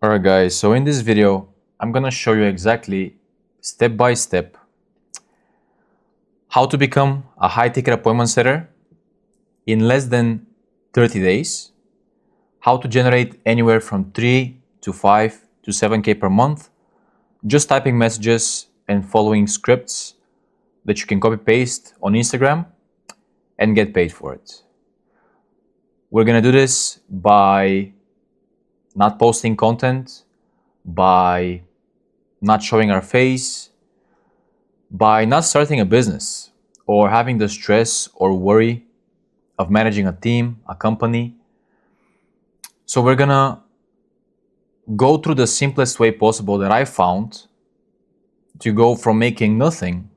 Alright guys, so in this video, I'm gonna show you exactly step by step how to become a high ticket appointment setter in less than 30 days, how to generate anywhere from 3 to 5 to 7K per month, just typing messages and following scripts that you can copy paste on Instagram and get paid for it. We're gonna do this by not posting content, by not showing our face, by not starting a business or having the stress or worry of managing a team, a company. So we're gonna go through the simplest way possible that I found to go from making nothing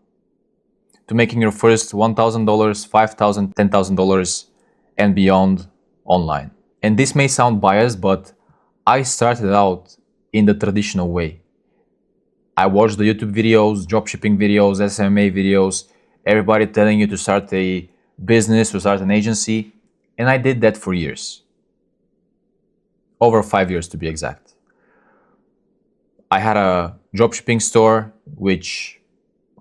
to making your first $1,000, $5,000, $10,000 and beyond online. And this may sound biased, but I started out in the traditional way. I watched the YouTube videos, dropshipping videos, SMA videos, everybody telling you to start a business, to start an agency, and I did that for years. Over 5 years to be exact. I had a dropshipping store, which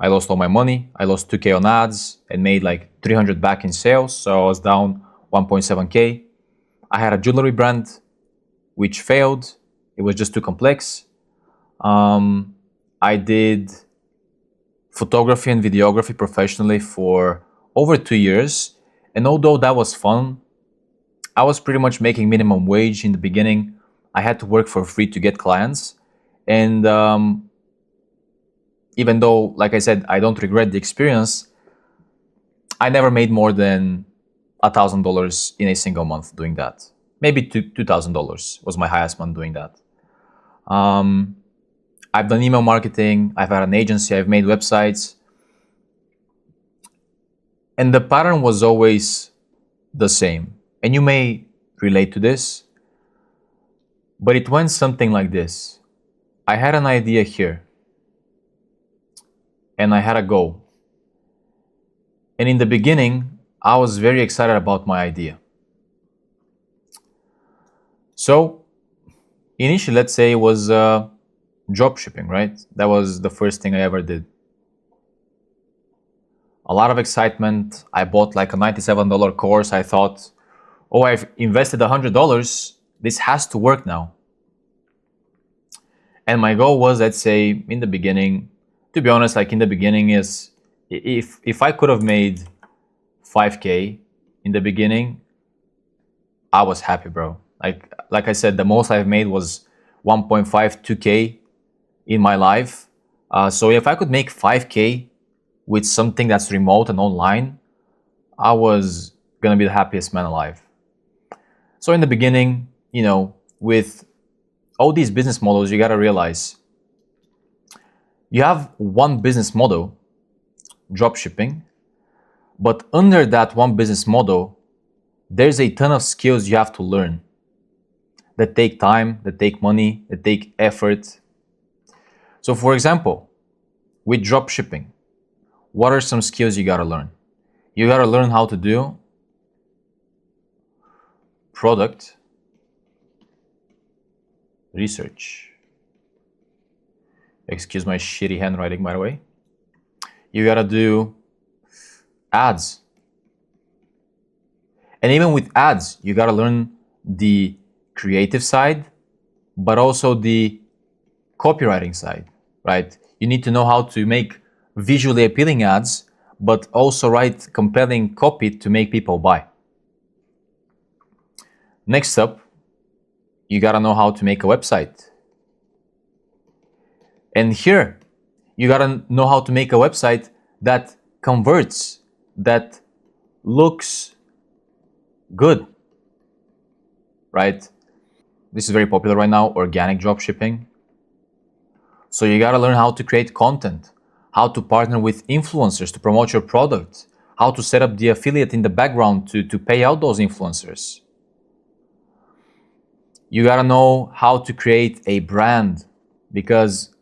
I lost all my money. I lost 2K on ads and made like 300 back in sales, so I was down 1.7K. I had a jewelry brand, which failed. It was just too complex. I did photography and videography professionally for over 2 years. And although that was fun, I was pretty much making minimum wage in the beginning. I had to work for free to get clients. And even though, like I said, I don't regret the experience, I never made more than $1,000 in a single month doing that. Maybe $2,000 was my highest month doing that. I've done email marketing, I've had an agency, I've made websites. And the pattern was always the same. And you may relate to this, but it went something like this. I had an idea here, and I had a goal. And in the beginning, I was very excited about my idea. So initially, let's say it was drop shipping, right? That was the first thing I ever did. A lot of excitement. I bought like a $97 course. I thought, oh, I've invested $100. This has to work now. And my goal was, let's say, in the beginning, to be honest, like in the beginning is, if I could have made 5K in the beginning, I was happy, bro. Like I said, the most I've made was 1.5, 2K in my life. So if I could make 5K with something that's remote and online, I was gonna be the happiest man alive. So in the beginning, with all these business models, you gotta realize you have one business model, drop shipping, but under that one business model, there's a ton of skills you have to learn that take time, that take money, that take effort. So for example, with drop shipping, what are some skills you gotta learn? You gotta learn how to do product research. Excuse my shitty handwriting, by the way. You gotta do ads. And even with ads, you gotta learn the creative side, but also the copywriting side, right? You need to know how to make visually appealing ads, but also write compelling copy to make people buy. Next up, you gotta know how to make a website. And here, you gotta know how to make a website that converts, that looks good, right? This is very popular right now, organic dropshipping. So you gotta learn how to create content, how to partner with influencers to promote your product, how to set up the affiliate in the background to pay out those influencers. You gotta know how to create a brand, because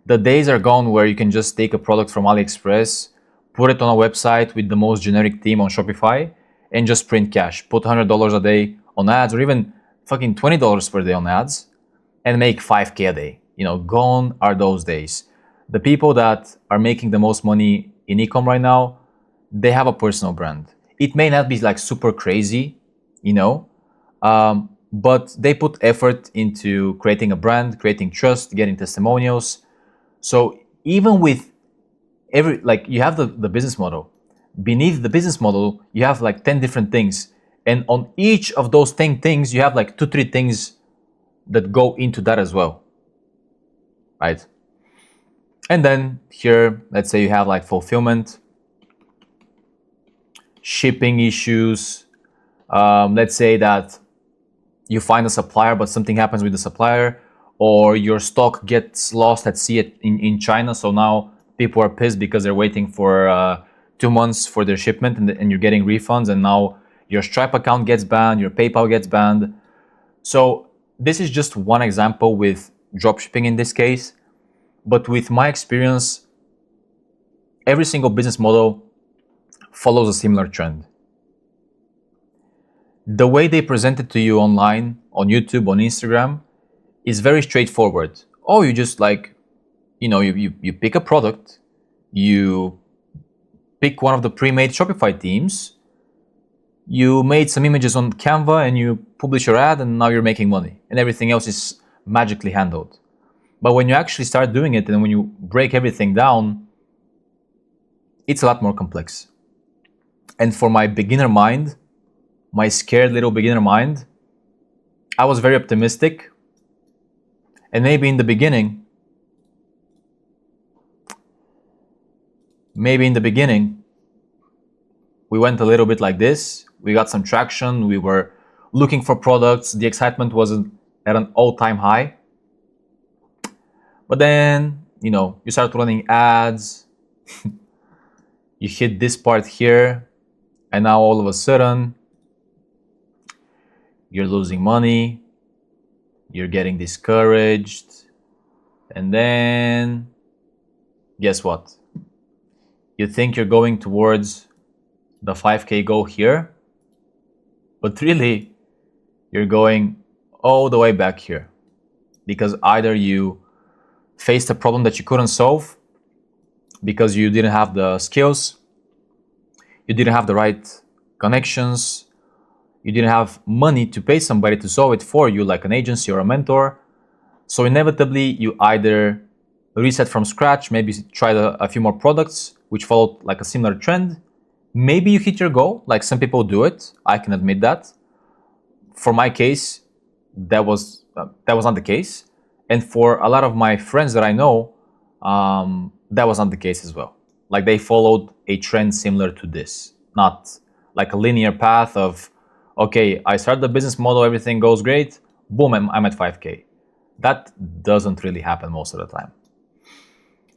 the days are gone where you can just take a product from AliExpress, put it on a website with the most generic theme on Shopify, and just print cash. Put $100 a day on ads, or even fucking $20 per day on ads. and make 5K a day. Gone are those days. The people that are making the most money in ecom right now, they have a personal brand. It may not be like super crazy, but they put effort into creating a brand, creating trust, getting testimonials. So even with you have the business model. Beneath the business model, you have like 10 different things. And on each of those 10 things, you have like 2-3 things that go into that as well, right? And then here, let's say you have like fulfillment, shipping issues. Let's say that you find a supplier, but something happens with the supplier, or your stock gets lost at sea in China. So now people are pissed because they're waiting for 2 months for their shipment, and you're getting refunds, and now your Stripe account gets banned, your PayPal gets banned. So this is just one example with dropshipping in this case. But with my experience, every single business model follows a similar trend. The way they present it to you online, on YouTube, on Instagram, is very straightforward. Oh, you just you pick a product, you pick one of the pre-made Shopify themes, you made some images on Canva and you publish your ad, and now you're making money, and everything else is magically handled. But when you actually start doing it and when you break everything down, it's a lot more complex. And for my beginner mind, my scared little beginner mind, I was very optimistic. And maybe in the beginning, we went a little bit like this. We got some traction. We were looking for products. The excitement wasn't at an all-time high. But then, you start running ads. You hit this part here. And now all of a sudden, you're losing money. You're getting discouraged. And then, guess what? You think you're going towards the 5K goal here, but really, you're going all the way back here. Because either you faced a problem that you couldn't solve because you didn't have the skills, you didn't have the right connections, you didn't have money to pay somebody to solve it for you, like an agency or a mentor. So inevitably, you either reset from scratch, maybe tried a few more products, which followed like a similar trend. Maybe you hit your goal, like some people do it. I can admit that. For my case, that was not the case. And for a lot of my friends that I know, that was not the case as well. Like they followed a trend similar to this, not like a linear path of, okay, I start the business model, everything goes great, boom, I'm at 5K. That doesn't really happen most of the time.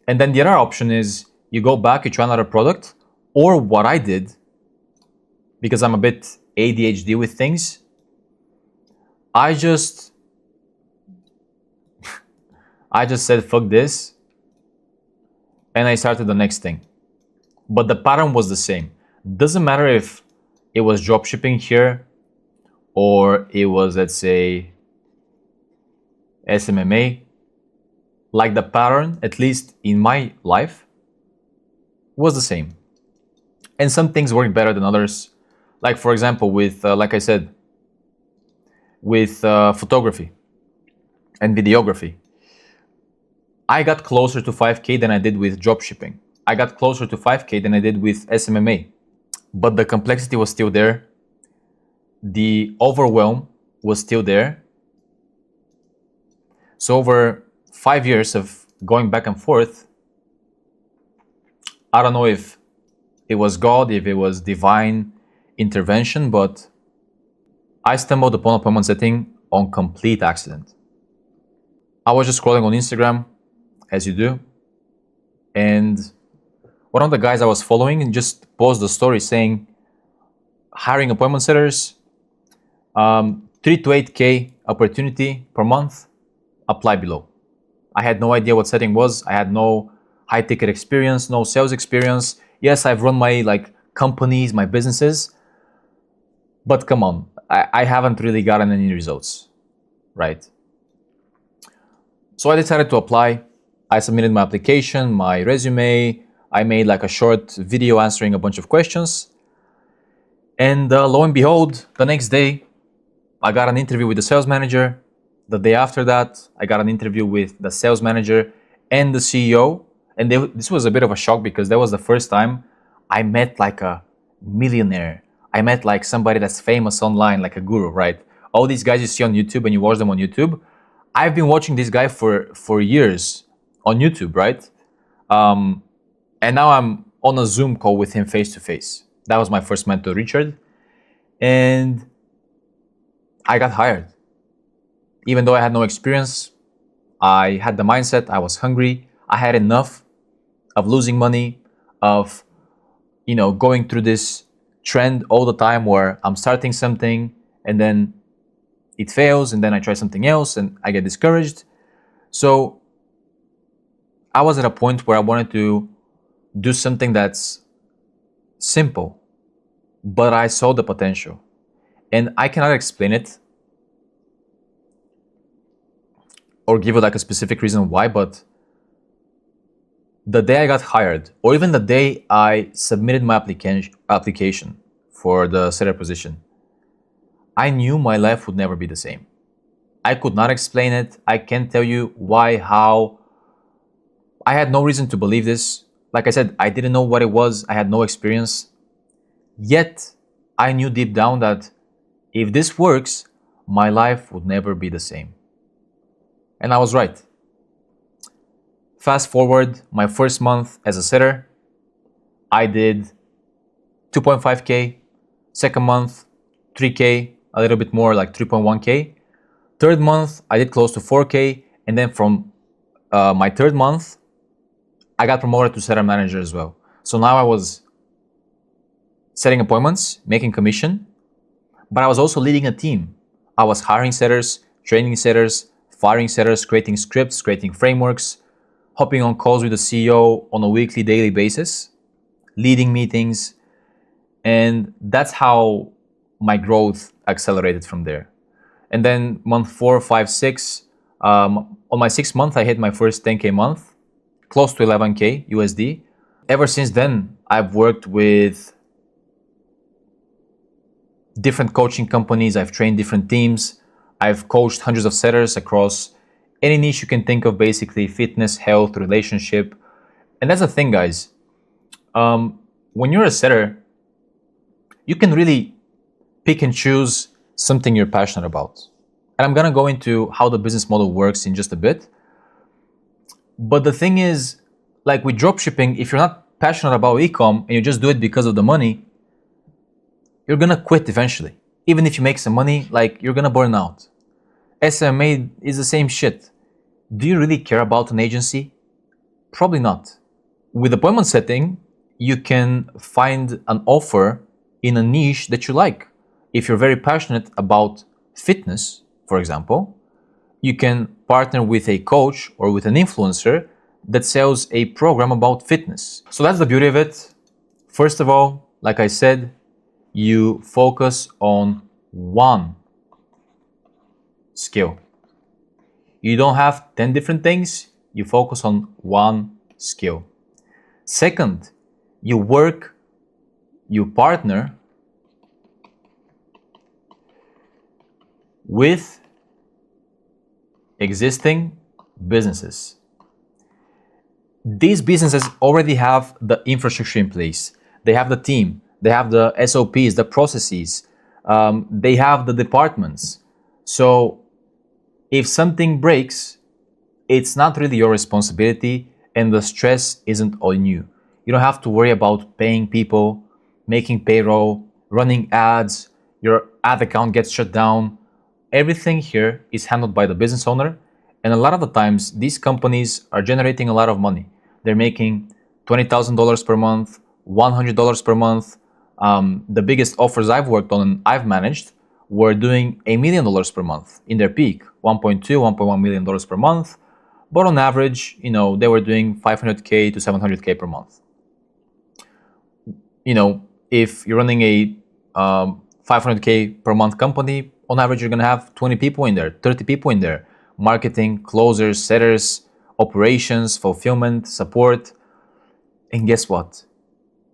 And then the other option is you go back, you try another product, or what I did, because I'm a bit ADHD with things, I just said, fuck this, and I started the next thing. But the pattern was the same. Doesn't matter if it was dropshipping here, or it was, let's say, SMMA. Like the pattern, at least in my life, was the same. And some things worked better than others. Like for example, with, like I said, with photography and videography. I got closer to 5K than I did with dropshipping. I got closer to 5K than I did with SMMA. But the complexity was still there. The overwhelm was still there. So over 5 years of going back and forth, I don't know if it was God, if it was divine intervention, but I stumbled upon appointment setting on complete accident. I was just scrolling on Instagram, as you do, and one of the guys I was following just posted a story saying, hiring appointment setters, 3 to 8K opportunity per month, apply below. I had no idea what setting was. I had no high ticket experience, no sales experience. Yes, I've run my companies, my businesses, but come on, I haven't really gotten any results, right? So I decided to apply. I submitted my application, my resume. I made like a short video answering a bunch of questions. And lo and behold, the next day, I got an interview with the sales manager. The day after that, I got an interview with the sales manager and the CEO. And this was a bit of a shock because that was the first time I met like a millionaire. I met like somebody that's famous online, like a guru, right? All these guys you see on YouTube and you watch them on YouTube. I've been watching this guy for years on YouTube, right? And now I'm on a Zoom call with him face to face. That was my first mentor, Richard. And I got hired. Even though I had no experience, I had the mindset, I was hungry, I had enough of losing money, of going through this trend all the time where I'm starting something and then it fails and then I try something else and I get discouraged. So I was at a point where I wanted to do something that's simple, but I saw the potential. And I cannot explain it or give you like a specific reason why, but the day I got hired, or even the day I submitted my application for the seller position, I knew my life would never be the same. I could not explain it. I can't tell you why, how. I had no reason to believe this. Like I said, I didn't know what it was. I had no experience. Yet, I knew deep down that if this works, my life would never be the same. And I was right. Fast forward, my first month as a setter, I did 2.5K. Second month, 3K, a little bit more, like 3.1K. Third month, I did close to 4K. And then from my third month, I got promoted to setter manager as well. So now I was setting appointments, making commission, but I was also leading a team. I was hiring setters, training setters, firing setters, creating scripts, creating frameworks, hopping on calls with the CEO on a weekly, daily basis, leading meetings. And that's how my growth accelerated from there. And then month 4, 5, 6, on my 6th month, I hit my first 10K month, close to 11K USD. Ever since then, I've worked with different coaching companies. I've trained different teams. I've coached hundreds of setters across any niche you can think of, basically fitness, health, relationship. And that's the thing, guys. When you're a setter, you can really pick and choose something you're passionate about. And I'm going to go into how the business model works in just a bit. But the thing is, like with dropshipping, if you're not passionate about e-com and you just do it because of the money, you're going to quit eventually. Even if you make some money, like you're going to burn out. SMA is the same shit. Do you really care about an agency? Probably not. With appointment setting, you can find an offer in a niche that you like. If you're very passionate about fitness, for example, you can partner with a coach or with an influencer that sells a program about fitness. So that's the beauty of it. First of all, like I said, you focus on one skill. You don't have 10 different things, you focus on one skill. Second, you partner with existing businesses. These businesses already have the infrastructure in place. They have the team, they have the SOPs, the processes, they have the departments. So if something breaks, it's not really your responsibility and the stress isn't on you. You don't have to worry about paying people, making payroll, running ads, your ad account gets shut down. Everything here is handled by the business owner. And a lot of the times, these companies are generating a lot of money. They're making $20,000 per month, $100 per month. The biggest offers I've worked on and I've managed were doing $1 million per month in their peak, $1.2, $1.1 million per month. But on average, they were doing 500K to 700K per month. If you're running a 500K per month company, on average, you're going to have 20 people in there, 30 people in there. marketing, closers, setters, operations, fulfillment, support. And guess what?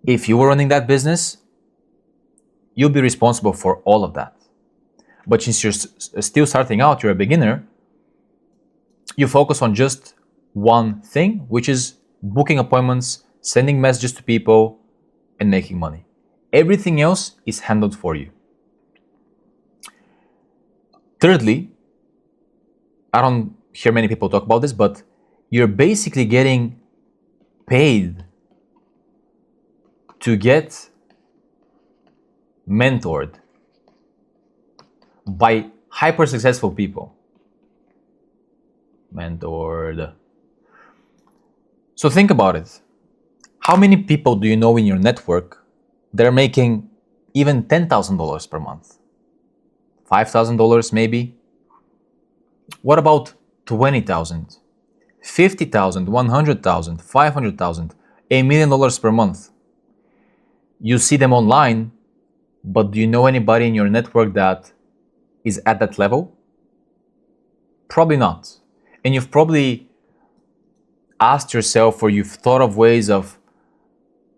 If you were running that business, you'll be responsible for all of that. But since you're still starting out, you're a beginner, you focus on just one thing, which is booking appointments, sending messages to people, and making money. Everything else is handled for you. Thirdly, I don't hear many people talk about this, but you're basically getting paid to get mentored by hyper successful people. Mentored. So think about it. How many people do you know in your network that are making even $10,000 per month? $5,000 maybe? What about 20,000, 50,000, 100,000, 500,000, $1 million per month? You see them online, but do you know anybody in your network that is at that level? Probably not. And you've probably asked yourself, or you've thought of ways of,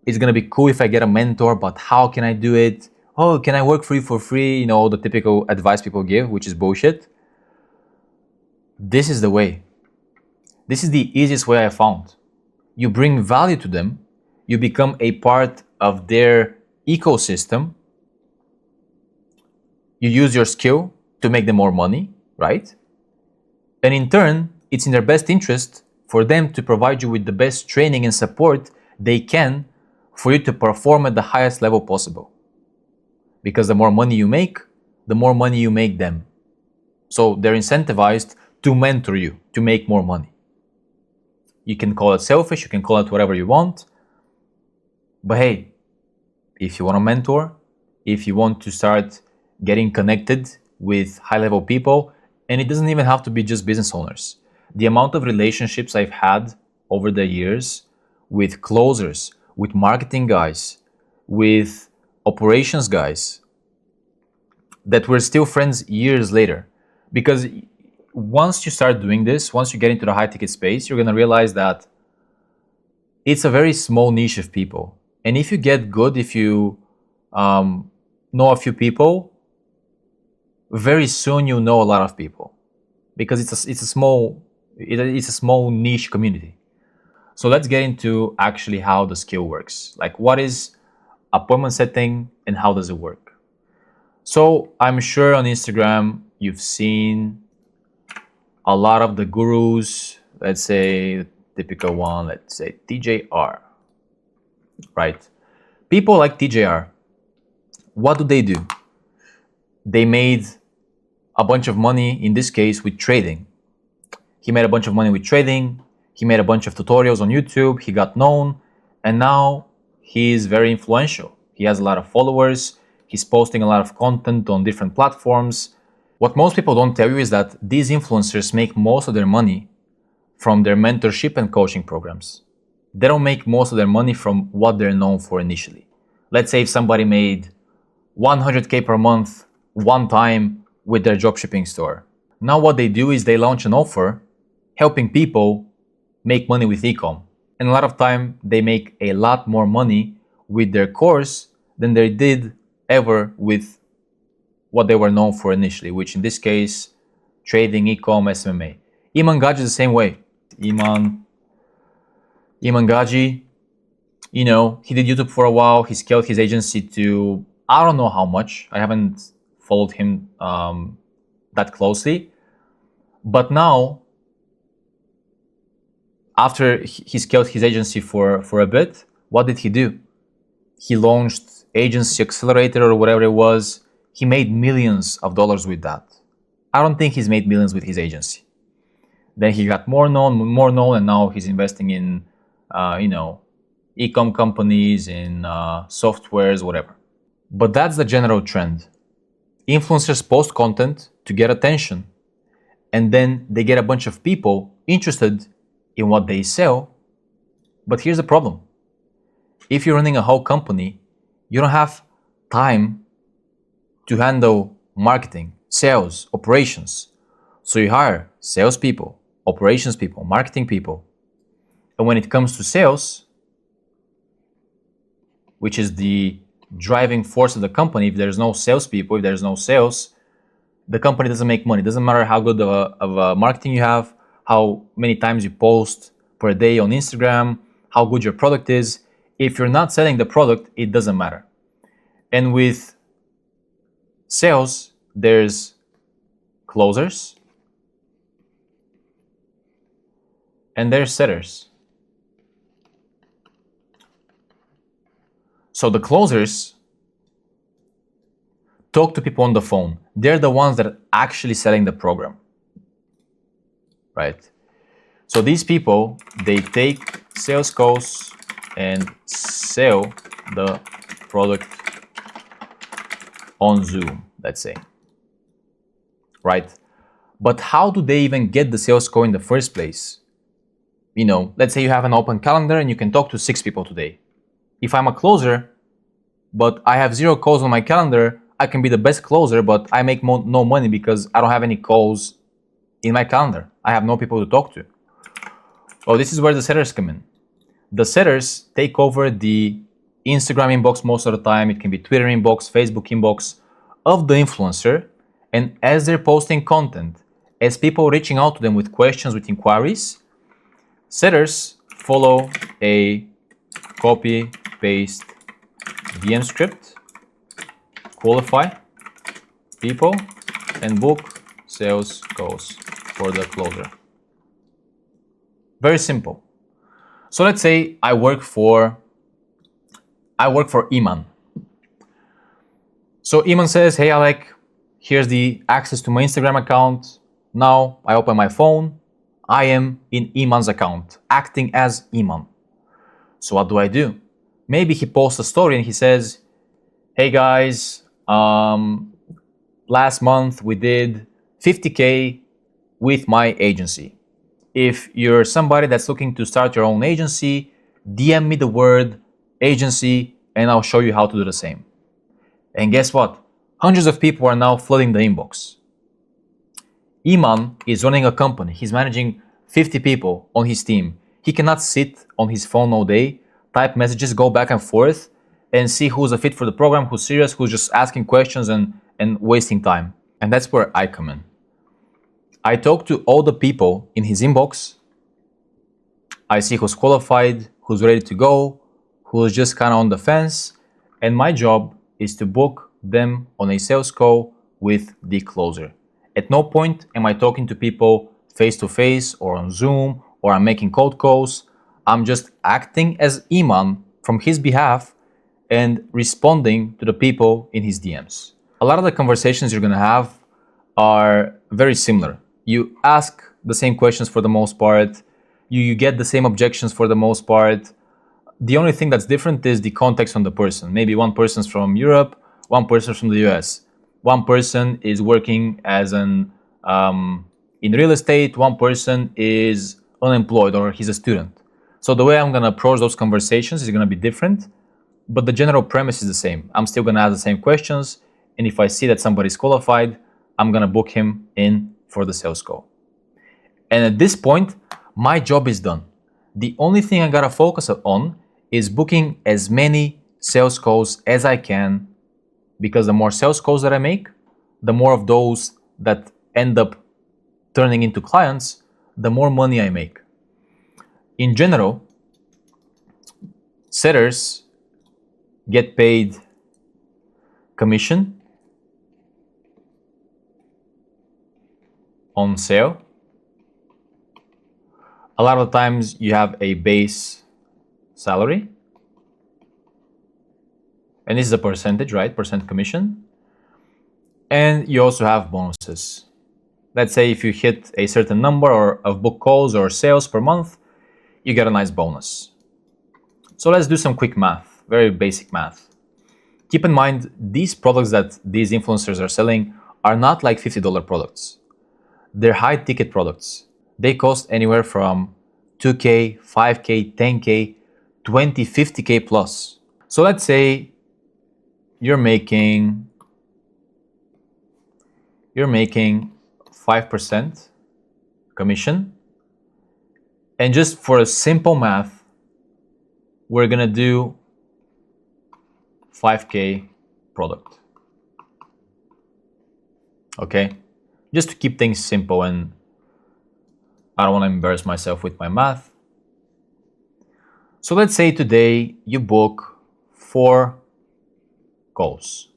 it's gonna be cool if I get a mentor, but how can I do it? Oh, can I work for you for free? You know, all the typical advice people give, which is bullshit. This is the way. This is the easiest way I found. You bring value to them, you become a part of their ecosystem, you use your skill to make them more money, right? And in turn, it's in their best interest for them to provide you with the best training and support they can for you to perform at the highest level possible. Because the more money you make, the more money you make them. So they're incentivized to mentor you, to make more money. You can call it selfish, you can call it whatever you want. But hey, if you want to mentor, if you want to start getting connected with high-level people, and it doesn't even have to be just business owners. The amount of relationships I've had over the years with closers, with marketing guys, with operations guys, that we're still friends years later. Because once you start doing this, once you get into the high-ticket space, you're going to realize that it's a very small niche of people. And if you get good, if you know a few people, very soon you'll know a lot of people, because it's a small niche community. So let's get into actually how the skill works. Like, what is appointment setting and how does it work? So I'm sure on Instagram you've seen a lot of the gurus. Let's say the typical one, let's say TJR, right? People like TJR, what do? They made a bunch of money, in this case with trading. He made a bunch of money with trading. He made a bunch of tutorials on YouTube. He got known, and now he is very influential. He has a lot of followers. He's posting a lot of content on different platforms. What most people don't tell you is that these influencers make most of their money from their mentorship and coaching programs. They don't make most of their money from what they're known for initially. Let's say if somebody made 100K per month one time with their dropshipping store. Now what they do is they launch an offer helping people make money with e-com. And a lot of time they make a lot more money with their course than they did ever with what they were known for initially, which in this case, trading, e-com, SMMA. Iman Gaji is the same way. Iman Gaji, you know, he did YouTube for a while. He scaled his agency to, I don't know how much. I haven't followed him that closely. But now, after he scaled his agency for a bit, what did he do? He launched Agency Accelerator or whatever it was. He made millions of dollars with that. I don't think he's made millions with his agency. Then he got more known, and now he's investing in, e-com companies, in softwares, whatever. But that's the general trend. Influencers post content to get attention, and then they get a bunch of people interested in what they sell. But here's the problem. If you're running a whole company, you don't have time to handle marketing, sales, operations, So you hire salespeople, operations people, marketing people. And when it comes to sales, which is the driving force of the company, if there's no salespeople, if there's no sales, the company doesn't make money. It doesn't matter how good of a marketing you have, how many times you post per day on Instagram, how good your product is. If you're not selling the product, it doesn't matter. And with sales, there's closers and there's setters. So the closers talk to people on the phone. They're the ones that are actually selling the program, right? So these people, they take sales calls and sell the product on Zoom, let's say, right? But how do they even get the sales call in the first place? You know, let's say you have an open calendar and you can talk to 6 people today. If I'm a closer, but I have 0 calls on my calendar, I can be the best closer, but I make no money because I don't have any calls in my calendar. I have no people to talk to. Well, this is where the setters come in. The setters take over the Instagram inbox most of the time. It can be Twitter inbox, Facebook inbox of the influencer. And as they're posting content, as people reaching out to them with questions, with inquiries, setters follow a copy-paste DM script, qualify people, and book sales calls for the closer. Very simple. So let's say I work for Iman. So Iman says, hey Alec, here's the access to my Instagram account. Now I open my phone. I am in Iman's account, acting as Iman. So what do? Maybe he posts a story and he says, hey guys, last month we did 50K with my agency. If you're somebody that's looking to start your own agency, DM me the word agency and I'll show you how to do the same. And guess what? Hundreds of people are now flooding the inbox. Iman is running a company. He's managing 50 people on his team. He cannot sit on his phone all day, type messages, go back and forth, and see who's a fit for the program, who's serious, who's just asking questions and wasting time. And that's where I come in. I talk to all the people in his inbox. I see who's qualified, who's ready to go, who's just kind of on the fence. And my job is to book them on a sales call with the closer. At no point am I talking to people face to face or on Zoom or I'm making cold calls. I'm just acting as Iman from his behalf and responding to the people in his DMs. A lot of the conversations you're gonna have are very similar. You ask the same questions for the most part. You get the same objections for the most part. The only thing that's different is the context on the person. Maybe one person's from Europe, one person's from the US. One person is working as in real estate, one person is unemployed or he's a student. So the way I'm gonna approach those conversations is gonna be different, but the general premise is the same. I'm still gonna ask the same questions, and if I see that somebody's qualified, I'm gonna book him in for the sales call. And at this point, my job is done. The only thing I gotta focus on is booking as many sales calls as I can, because the more sales calls that I make, the more of those that end up turning into clients, the more money I make. In general, setters get paid commission on sale. A lot of the times you have a base salary, and this is a percentage, right? Percent commission. And you also have bonuses. Let's say if you hit a certain number of book calls or sales per month, you get a nice bonus. So let's do some quick math, very basic math. Keep in mind, these products that these influencers are selling are not like $50 products. They're high ticket products. They cost anywhere from 2K, 5K, 10K, 20, 50K plus. So let's say you're making 5% commission. And just for a simple math, we're gonna do 5K product. Okay, just to keep things simple, and I don't want to embarrass myself with my math. So let's say today you book 4 calls.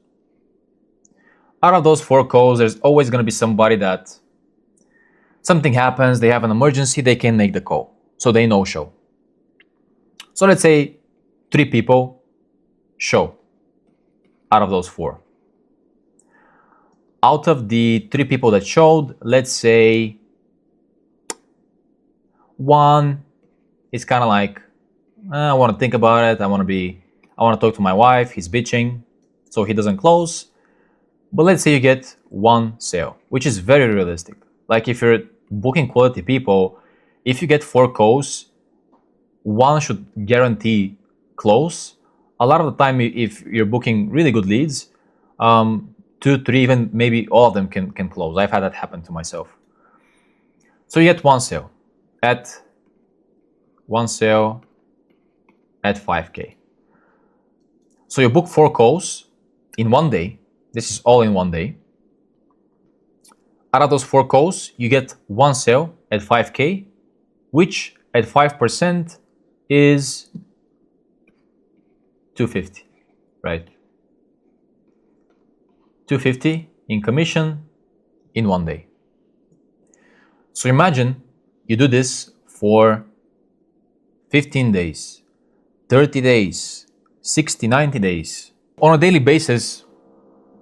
Out of those 4 calls, there's always going to be somebody that something happens, they have an emergency, they can't make the call, so they no show. So let's say 3 people show out of those 4. Out of the 3 people that showed, let's say 1 is kind of like, I want to think about it, I want to talk to my wife, he's bitching, so he doesn't close. But let's say you get 1 sale, which is very realistic. Like if you're booking quality people, if you get 4 calls, 1 should guarantee close. A lot of the time, if you're booking really good leads, 2, 3, even maybe all of them can close. I've had that happen to myself. So you get 1 sale at 5K. So you book 4 calls in 1 day. This is all in 1 day. Out of those 4 calls, you get 1 sale at 5K, which at 5% is 250, right? 250 in commission in 1 day. So imagine you do this for 15 days, 30 days, 60, 90 days. On a daily basis,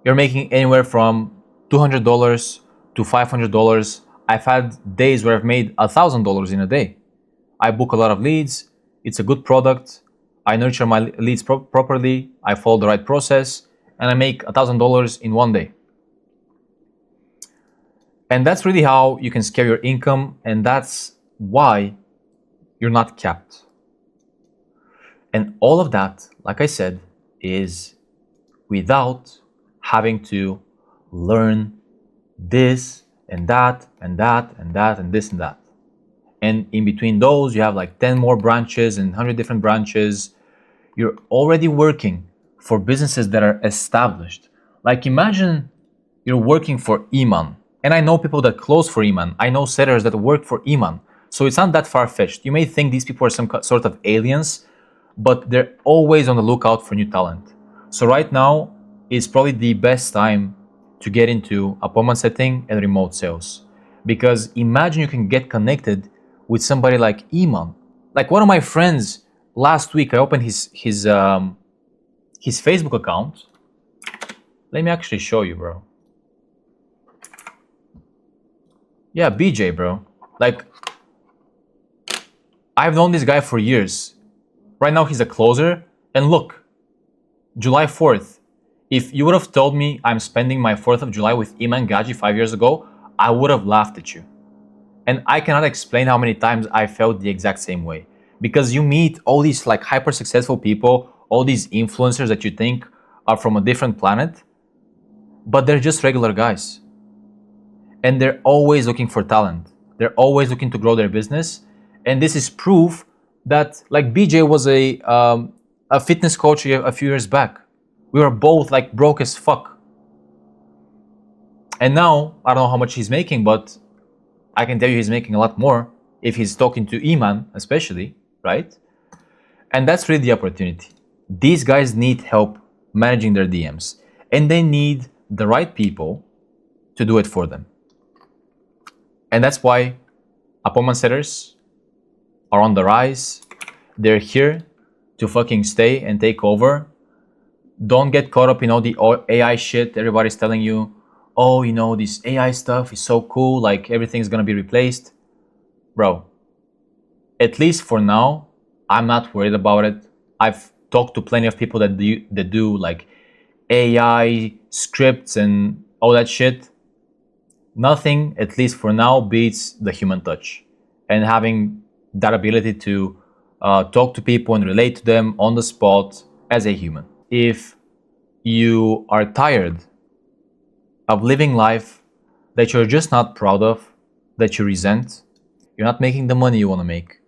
you're making anywhere from $200 to $500. I've had days where I've made $1,000 in a day. I book a lot of leads. It's a good product. I nurture my leads properly. I follow the right process, and I make $1,000 in 1 day. And that's really how you can scale your income, and that's why you're not capped. And all of that, like I said, is without having to learn this and that and that and that and this and that. And in between those, you have like 10 more branches and 100 different branches. You're already working for businesses that are established. Like imagine you're working for Iman. And I know people that close for Iman. I know sellers that work for Iman. So it's not that far-fetched. You may think these people are some sort of aliens, but they're always on the lookout for new talent. So right now is probably the best time to get into appointment setting and remote sales. Because imagine you can get connected with somebody like Iman. Like one of my friends last week, I opened his Facebook account. Let me actually show you, bro. Yeah, BJ, bro. Like, I've known this guy for years. Right now he's a closer. And look, July 4th. If you would have told me I'm spending my 4th of July with Iman Gaji 5 years ago, I would have laughed at you. And I cannot explain how many times I felt the exact same way. Because you meet all these like hyper successful people, all these influencers that you think are from a different planet, but they're just regular guys. And they're always looking for talent. They're always looking to grow their business. And this is proof that like BJ was a fitness coach a few years back. We were both like broke as fuck. And now, I don't know how much he's making, but I can tell you he's making a lot more if he's talking to Iman, especially, right? And that's really the opportunity. These guys need help managing their DMs, and they need the right people to do it for them. And that's why appointment setters are on the rise. They're here to fucking stay and take over. Don't get caught up in all the AI shit. Everybody's telling you, oh, you know, this AI stuff is so cool, like everything's gonna be replaced. Bro, at least for now, I'm not worried about it. I've talked to plenty of people that do like AI scripts and all that shit. Nothing, at least for now, beats the human touch and having that ability to talk to people and relate to them on the spot as a human. If you are tired of living life that you're just not proud of, that you resent, you're not making the money you want to make,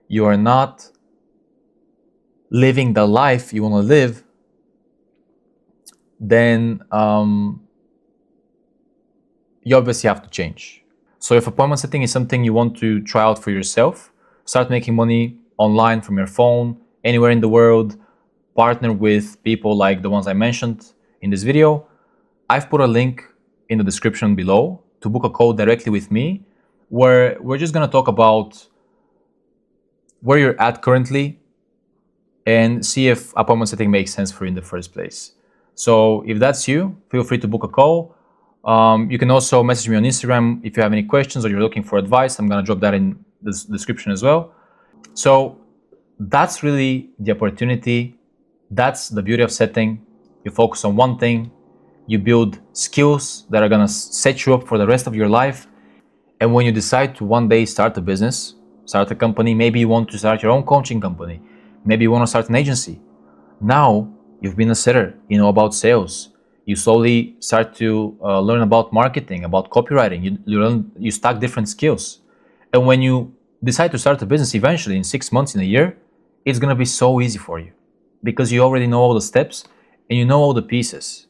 you are not living the life you want to live, then you obviously have to change. So if appointment setting is something you want to try out for yourself, start making money online from your phone, anywhere in the world, partner with people like the ones I mentioned in this video, I've put a link in the description below to book a call directly with me, where we're just going to talk about where you're at currently and see if appointment setting makes sense for you in the first place. So if that's you, feel free to book a call. You can also message me on Instagram if you have any questions or you're looking for advice. I'm going to drop that in the description as well. So that's really the opportunity. That's the beauty of setting. You focus on one thing. You build skills that are going to set you up for the rest of your life. And when you decide to one day start a business, start a company, maybe you want to start your own coaching company, maybe you want to start an agency. Now you've been a setter, you know about sales. You slowly start to learn about marketing, about copywriting. You stack different skills. And when you decide to start a business eventually in 6 months, in a year, it's going to be so easy for you because you already know all the steps and you know all the pieces.